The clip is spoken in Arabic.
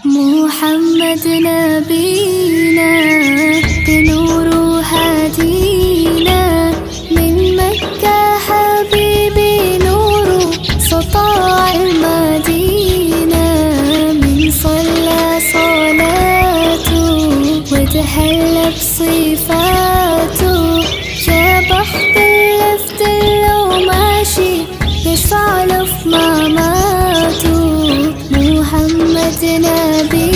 محمد نبينا بنور هدينا من مكة حبيبي نور سطاع المدينة من صلى صلاته وتهلى بصفاته يا بخت اللي في دله ماشي يشفع له في مماته محمد نبي